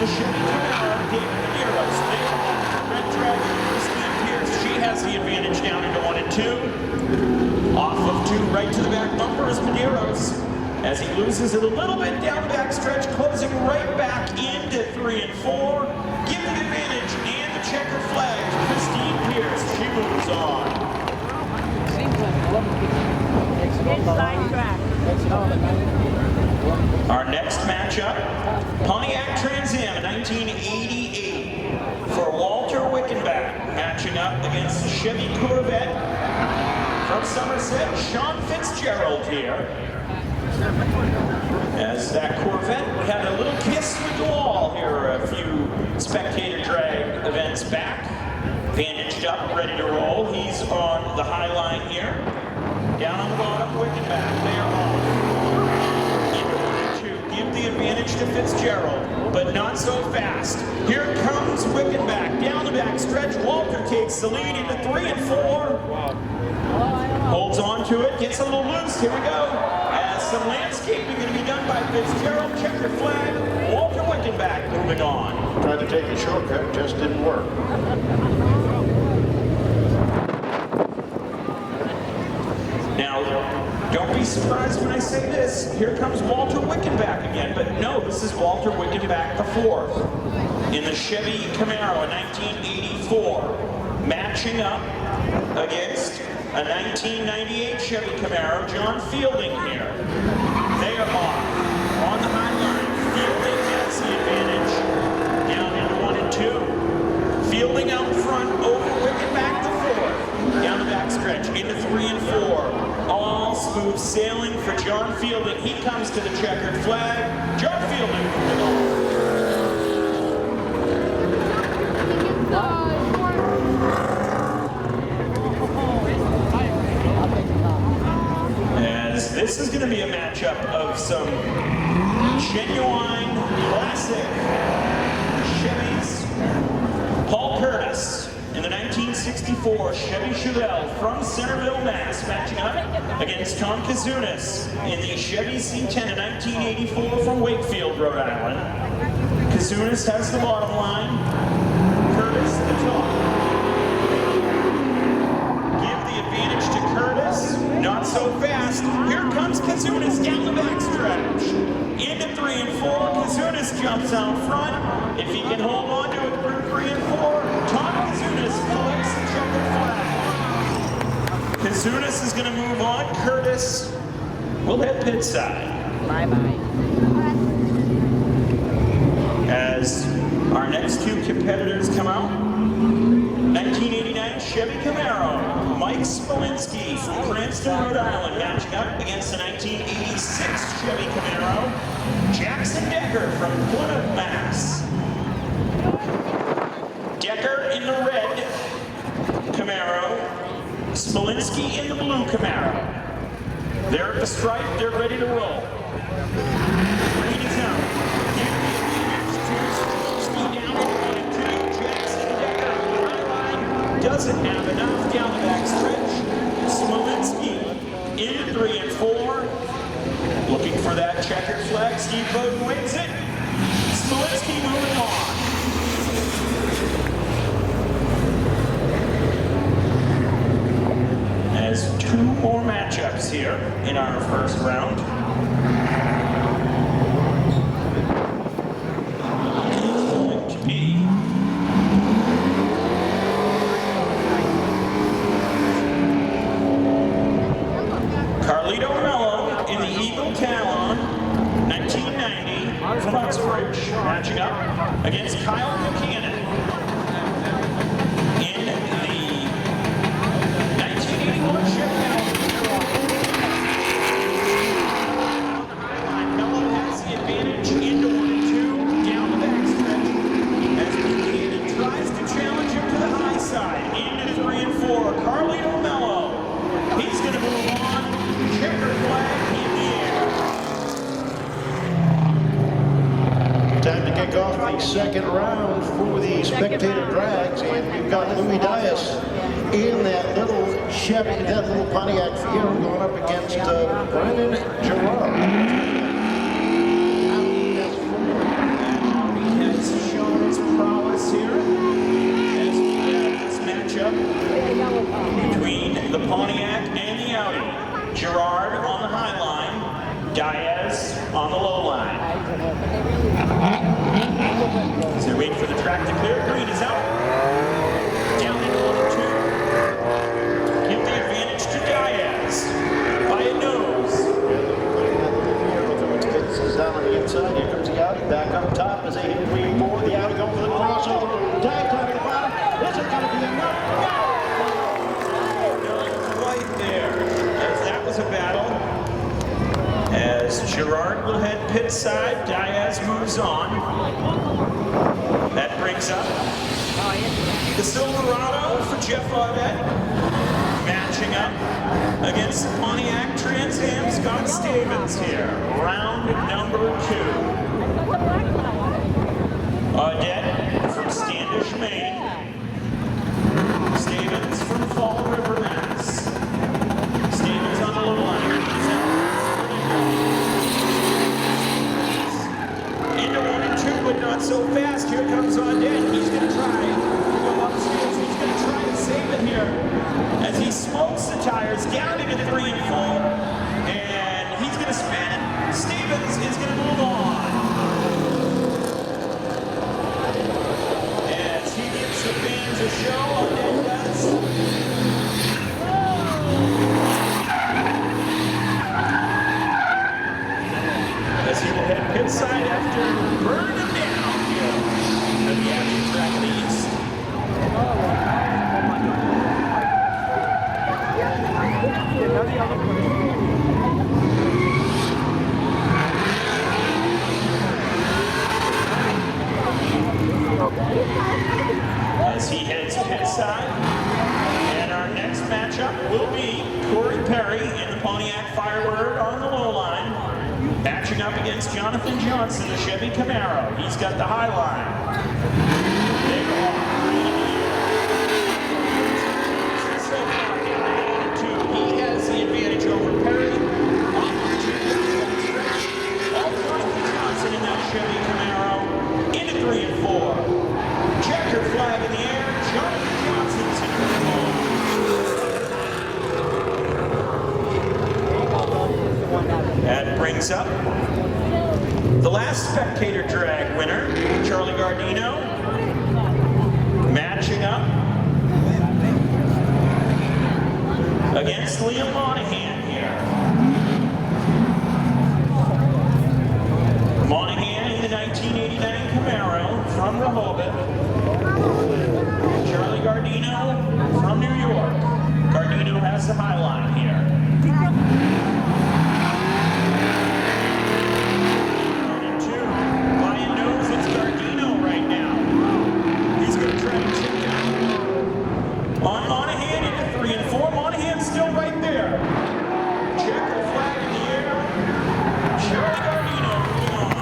the Chevy Camaro, David Medeiros. Red Dragon, Christine Pierce. She has the advantage down into 1 and 2. Off of 2, right to the back bumper is Medeiros. As he loses it a little bit down the back stretch, closing right back into 3 and 4. Give the advantage and the checker flag to Christine Pierce. She moves on. Inside track. Our next matchup, Pontiac Trans Am 1988 for Walter Wickenbach, matching up against the Chevy Corvette from Somerset, Sean Fitzgerald here. As that Corvette had a little kiss with the wall here a few Spectator drag events back. Bandaged up, ready to roll. He's on the high line here. Down on the bottom, Wickenbach, they are off. Give the advantage to Fitzgerald, but not so fast. Here comes Wickenbach, down the back stretch. Walter takes the lead into 3 and 4. Holds on to it, gets a little loose, here we go. As some landscaping going to be done by Fitzgerald, checker flag, Walter Wickenbach moving on. Tried to take a shortcut, just didn't work. Now, don't be surprised when I say this. Here comes Walter Wickenbach again, but no, this is Walter Wickenbach IV in the Chevy Camaro in 1984, matching up against a 1998 Chevy Camaro, John Fielding here. They are on the high line. Fielding has the advantage down into 1 and 2. Fielding out front over Wickenbach IV. Down the back stretch into 3 and 4. All smooth sailing for John Fielding. He comes to the checkered flag. John Fielding from the goal. As this is going to be a matchup of some genuine classic Chevys. Paul Curtis in the 1964 Chevy Chevelle from Centerville, Mass, matching up against Tom Kazunas in the Chevy C10 in 1984 from Wakefield, Rhode Island. Kazunas has the bottom line, Curtis the top. Give the advantage to Curtis, not so fast. Here comes Kazunas down the back stretch. Into 3 and 4, Kazunas jumps out front. If he can hold on to it through 3 and 4, Tom Kazunas collects the checkered flag. Kazunas is going to move on. Curtis will head pit side. Bye-bye. As our next 2 competitors come out, 1989 Chevy Camaro, Mike Smolinski from Cranston, Rhode Island, matching up against the 1986 Chevy Camaro, Jackson Decker from Plymouth, Mass. Decker in the red Camaro, Smolinski in the blue Camaro. They're at the stripe, they're ready to roll. Green is out. Doesn't have enough down the back stretch. Smolinski into 3 and 4. Looking for that checkered flag. Steve Bowden wins it. Smolinski moving on. As 2 more matchups here in our first round. Matching up against Kyle Buchanan in the 1981 Chevy. Mello has the advantage into 1 and 2, down the back stretch as Buchanan tries to challenge him to the high side into 3 and 4. Carlito Mello, he's going to move on. Checkered flag in the air. Time to kick off the second round for the Spectator drags, and we've got Louis Dias in that little Chevy, that little Pontiac Fiero going up against Brennan Gerard. He has as Gerard will head pit side, Diaz moves on. That brings up the Silverado for Jeff Audette, matching up against the Pontiac Trans Am Scott Stevens here, round number 2. Audette from Standish, Maine. Stevens from Fall River, Mass. Stevens on the low line. Into 1 and 2, but not so fast. Here comes Audette. He's going to try to go upstairs. He's going to try to save it here as he smokes the tires down into 3 and 4. And he's going to spin. Stevens is going to move on. As he gives the fans a show, Audette does. As he will head pit side after burning him down here at the Avenue Track of the East. As he heads pit side, and our next matchup will be Corey Perry in the Pontiac Firebird on the low line, matching up against Jonathan Johnson, the Chevy Camaro. He's got the high line. They go off. So far, he has the advantage over Perry. Jonathan Johnson in that Chevy Camaro into 3 and 4. Checkered flag in the air. Jonathan Johnson's in the That brings up the last Spectator drag winner, Charlie Guardino, matching up against Liam Monahan here. Monahan in the 1989 Camaro from Rehoboth. Charlie Guardino from New York. Guardino has the high line here. On Monahan into 3 and 4. Monahan's still right there. Checker flag in the air. Charlie Guardino moving on.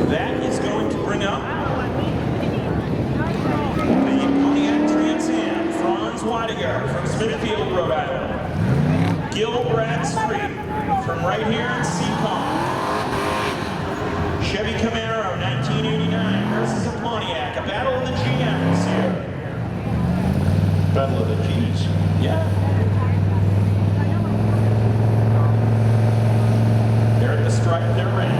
That is going to bring up the Pontiac Trans Am, Franz Weidiger from Smithfield, Rhode Island. Gil Bradstreet from right here in Seekonk. Chevy Camaro, 1989 versus a Pontiac. A battle of the GMs here. Battle of the G's. Yeah. They're at the stripe, they're ready.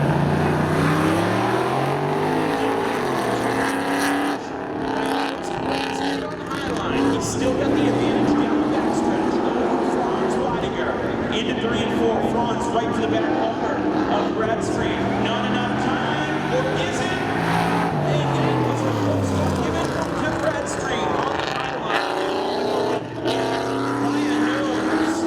He's still got the advantage down the backstretch. Franz Weidiger into 3 and 4. Franz right to the back bumper of Bradstreet. Not enough time, or is it? And it was supposed to give it to Bradstreet on the high line. Ryan Mills.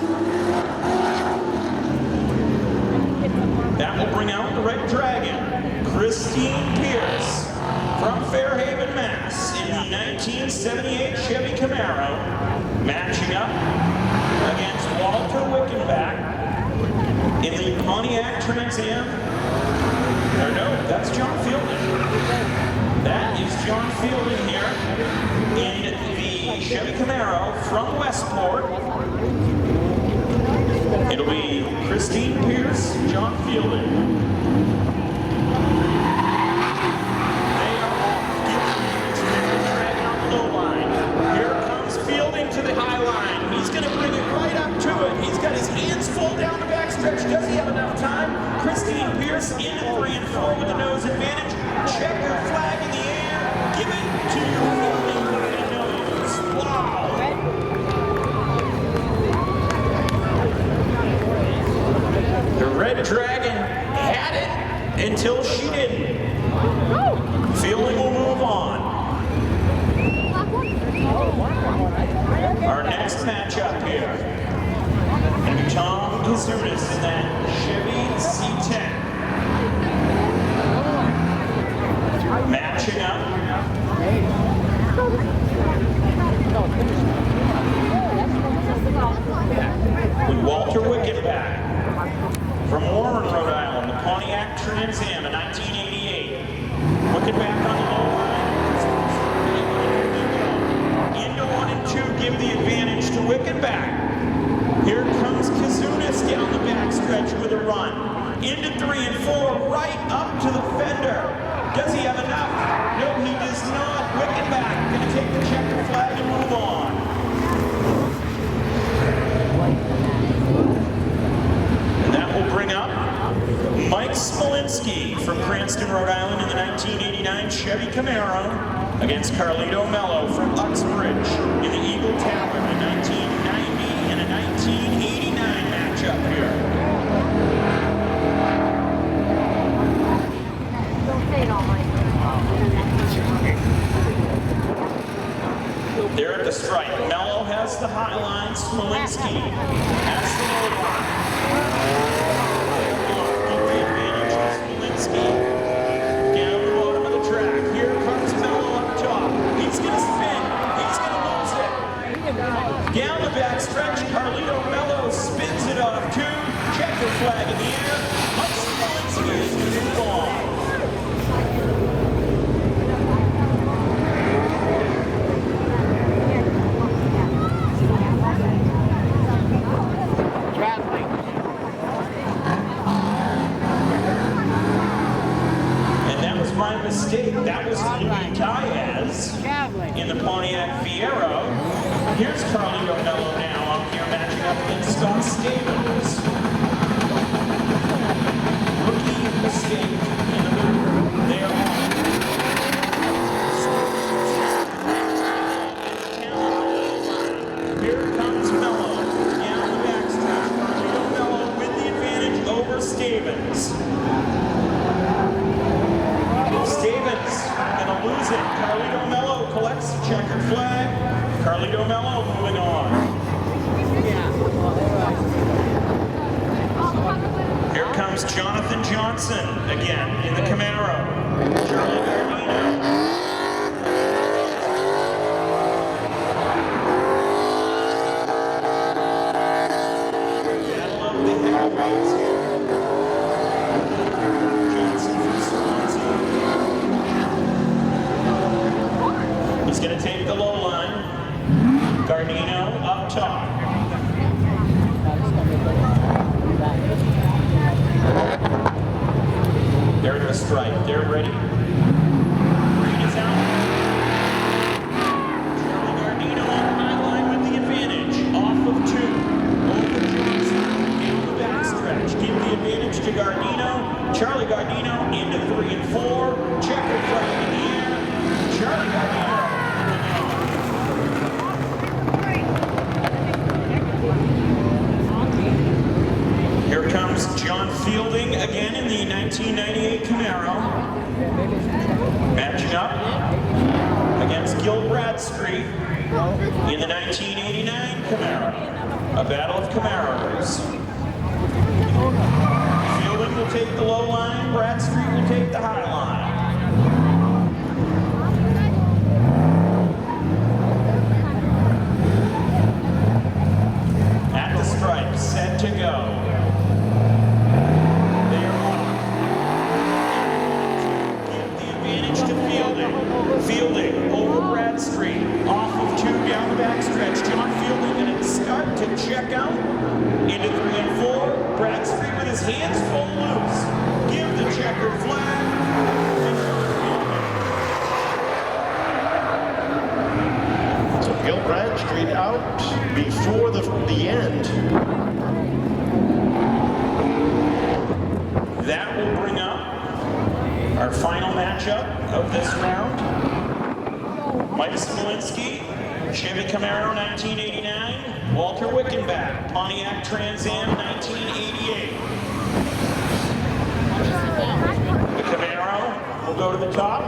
That will bring out the Red Dragon, Christine Pierce from Fairhaven, Mass. in the 1978 Chevy Camaro, matching up against Walter Wickenbach in the Pontiac Trans Am. Or no, that's John Fielding. That is John Fielding here in the Chevy Camaro from Westport. It'll be Christine Pierce, John Fielding. They are off. Dragging on the low line. Here comes Fielding to the high line. He's going to bring it right up to it. He's got his hands full down the backstretch. Does he have enough time? Christine Pierce into 3 and 4 with the nose advantage. Check your flag in the air. Give it to Fielding by the nose. Wow. The Red Dragon had it until she didn't. Fielding will move on. Our next matchup here Tom Kazunas in that Chevy C10. Matching up with Walter Wickenback from Warren, Rhode Island, the Pontiac Trans Am, a 1988. Wickenback on the low line. Into 1 and 2, give the advantage to Wickenback. Here comes Kazunas down the backstretch with a run. Into 3 and 4, right up to the fender. Does he have enough? No, he does not. Wickenback going to take the checker flag and move on. And that will bring up Mike Smolinski from Cranston, Rhode Island in the 1989 Chevy Camaro against Carlito Mello from Uxbridge in the Eagle Tavern, a 1990 and a 1989 matchup here. There at the stripe, Mello has the high line, Smolinski has the low line. Give the advantage to Smolinski. Down the bottom of the track, here comes Mello up top. He's going to spin, he's going to lose it. Down the back stretch, Carlito Mello spins it off too. Checker flag in the air. Mike Smolinski is going to go on. Mistake. That was Louis Diaz in the Pontiac Fiero. Here's Carlito Mello now up here matching up against Scott Stevens. Rookie mistake in the middle. They are on. Here comes Mello down the backstretch. Carlito Mello with the advantage over Stevens. Stevens gonna lose it. Carlito Mello collects the checkered flag. Carlito Mello moving on. Here comes Jonathan Johnson again in the Camaro. Charlie Guardino. Battle of the heavyweights here. He's going to take the low line. Guardino up top. They're at the stripe. They're ready. Green is out. Charlie Guardino on the high line with the advantage. Off of 2. Over Johnson. Down the backstretch. Give the advantage to Guardino. Charlie Guardino into 3 and 4. Checker flag in the air. Charlie Guardino. Here comes John Fielding again in the 1998 Camaro. Matching up against Gil Bradstreet in the 1989 Camaro. A battle of Camaros. Fielding will take the low line, Bradstreet will take the high line. At the stripe, set to go. Fielding over Bradstreet, off of 2 down the backstretch. John Fielding going to start to check out into 3 and 4. Bradstreet with his hands full loose. Give the checkered flag. So Gil Bradstreet out before the end. That will bring up our final matchup of this round. Mike Smolinski, Chevy Camaro 1989, Walter Wickenback, Pontiac Trans Am 1988. The Camaro will go to the top,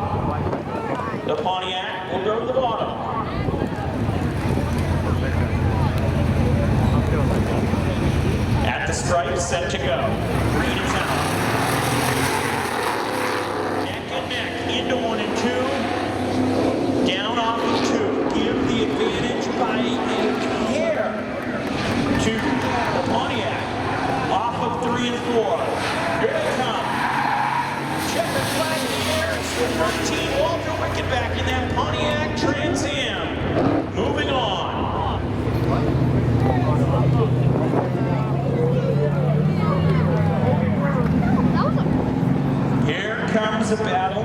the Pontiac will go to the bottom. stripe, set to go. Green is out. Neck and neck, into 1 and 2. Down off of 2. Give the advantage by a hair to the Pontiac. Off of 3 and 4. Here they come. Checkered flag in the air. It's the 13, Walter Wickenback in that Pontiac Trans Am. Moving on. Here comes a battle.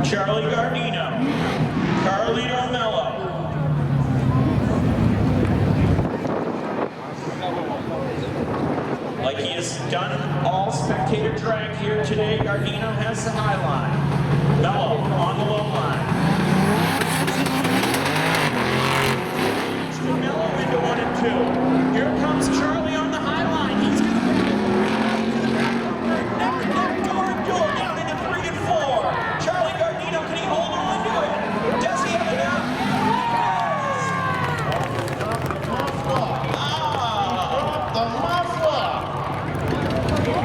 Charlie Guardino. Carlito Mello. Like he has done all spectator drag here today, Guardino has the high line. Mello on the low line. Mello into 1 and 2. Here comes Charlie on the high line. He's going to back to the back bumper. Neck to neck, door and door, down into 3 and 4. Charlie Guardino, can he hold on to it? Does he have enough?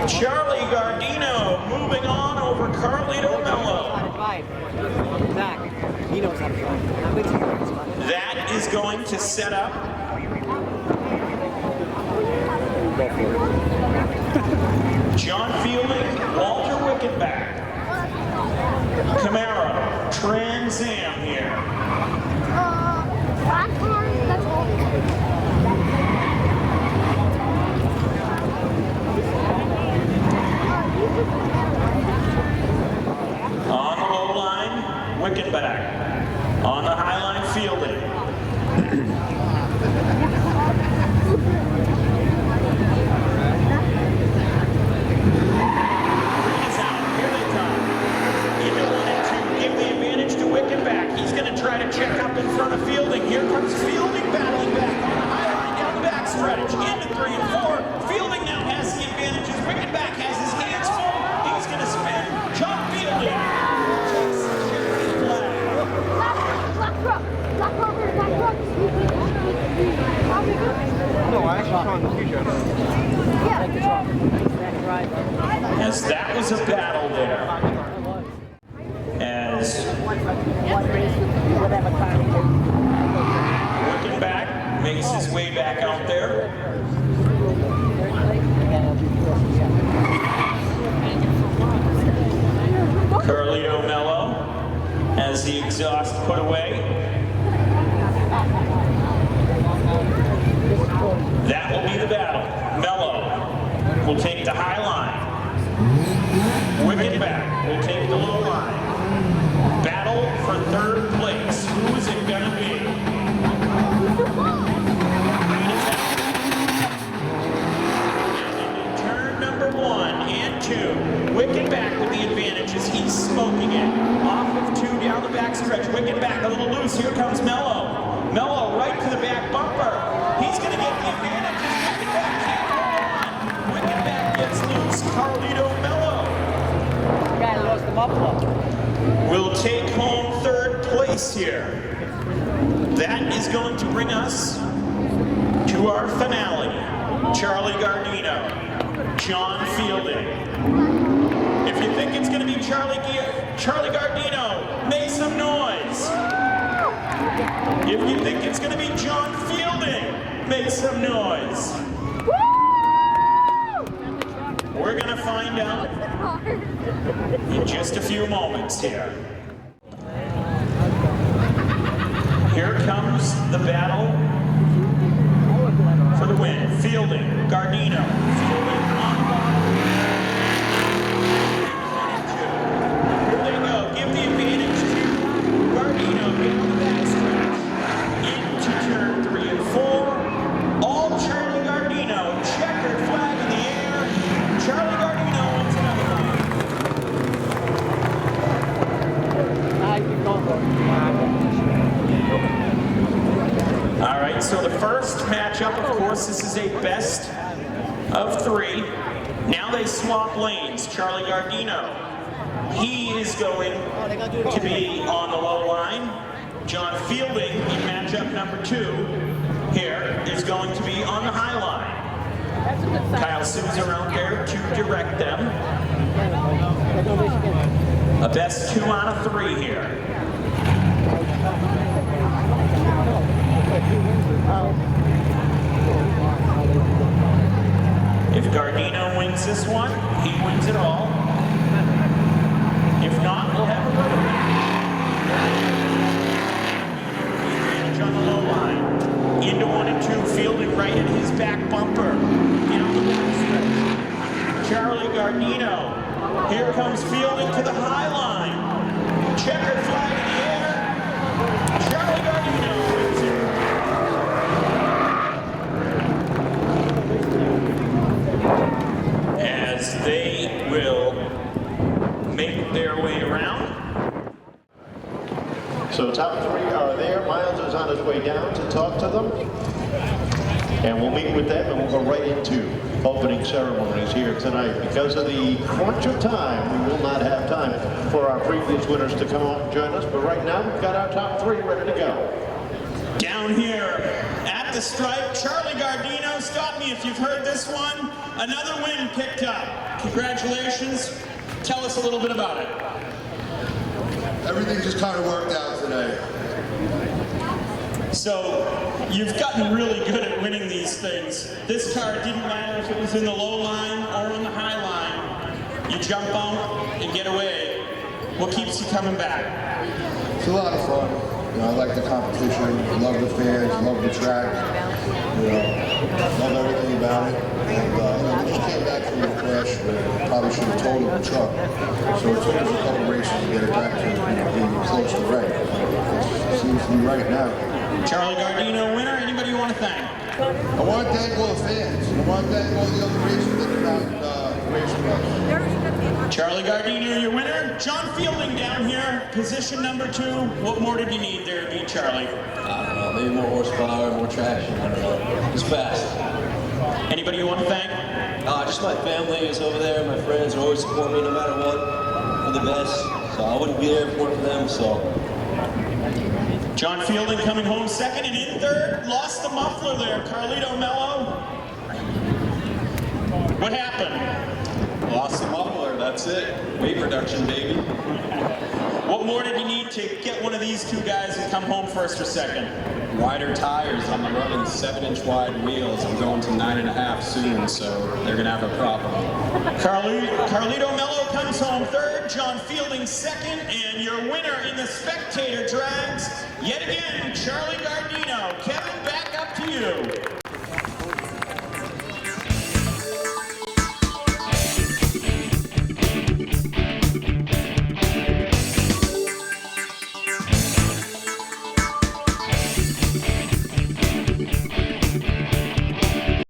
Charlie Guardino moving on over Carlito Mello. That is going to set up John Fielding, Walter Wickenback, Camaro, Trans Am here. On the low line, Wickenback. On the high line, Fielding. Green is out. Here they come. Into 1 and 2. Give the advantage to Wickenback. He's going to try to check up in front of Fielding. Here comes Fielding battling back on the high line down the back stretch. Into 3 and 4. Fielding now has the advantage as Wickenback has his hands full. He's going to spin. John Fielding takes the charity flag. No, I actually saw in the t-shirt. As that was a battle there. As Wickenback makes his way back out there. Carlito Mello has the exhaust put away. That will be the battle. Mello will take the high line. Wickenback will take the low line. Battle for 3rd place. Who is it going to be? Turn number 1 and 2. Wickenback with the advantage as he's smoking it. Off of 2 down the back stretch. Wickenback a little loose. Here comes Mello. Mello right to the back bumper. He's going to get the advantage as Wickenback can't hold on. Wickenback gets loose. Carlito Mello will take home 3rd place here. That is going to bring us to our finale. Charlie Guardino, John Fielding. If you think it's going to be Charlie Guardino, make some noise. If you think it's going to be John Fielding, make some noise. We're going to find out in just a few moments here. Here comes the battle for the win. Fielding, Guardino. Fielding on the bottom. Here they go. Give the advantage to Guardino. Get on the back stretch. Into turn 3 and 4. All Charlie Guardino. Checkered flag in the air. Charlie Guardino wins another one. All right, so the first matchup, of course, this is a best of 3. Now they swap lanes. Charlie Guardino, he is going to be on the low line. John Fielding in matchup number 2 here is going to be on the high line. That's a good sign. Kyle Souza around there to direct them. A best 2 out of 3 here. If Guardino wins this one, he wins it all. If not, we'll have a road. On the low line. Into 1 and 2, fielding right at his back bumper. Down the backstretch. Charlie Guardino. Here comes fielding to the high line. Checker flag in the air. Charlie Guardino wins it. As they will make their way around. So top 3 are there. Miles is on his way down to talk to them. And we'll meet with them and we'll go right into opening ceremonies here tonight. Because of the crunch of time, we will not have time for our previous winners to come out and join us. But right now, we've got our top 3 ready to go. Down here at the stripe, Charlie Guardino, stop me if you've heard this one. Another win picked up. Congratulations. Tell us a little bit about it. Everything just kind of worked out today. So, you've gotten really good at winning these things. This car, didn't matter if it was in the low line or on the high line. You jump on and get away. What keeps you coming back? It's a lot of fun. You know, I like the competition, love the fans, love the track. You know, love everything about it. And you know, we just came back from a crash where we probably should have totaled the truck. So it took us a couple races to get it back to being close to right. It seems to be right now. Charlie Guardino, winner. Anybody you want to thank? I want to thank all the fans. I want to thank all the other racers that came out racing us. Charlie Guardino, your winner. John Fielding down here, position number 2. What more did you need there to beat Charlie? I don't know, maybe more horsepower, more traction, I don't know. It's fast. Anybody you want to thank? Just my family is over there, my friends are always support me no matter what. They're the best, so I wouldn't be there if it weren't for them, so. John Fielding coming home second, and in third, lost the muffler there, Carlito Mello. What happened? Lost the muffler, that's it. Weight reduction, baby. What more did you need to get one of these 2 guys and come home first or second? Wider tires, I'm running 7-inch wide wheels. I'm going to 9.5 soon, so they're gonna have a problem. Carlito Mello comes home third, John Fielding second, and your winner in the Spectator drags, yet again, Charlie Guardino. Kevin, back up to you.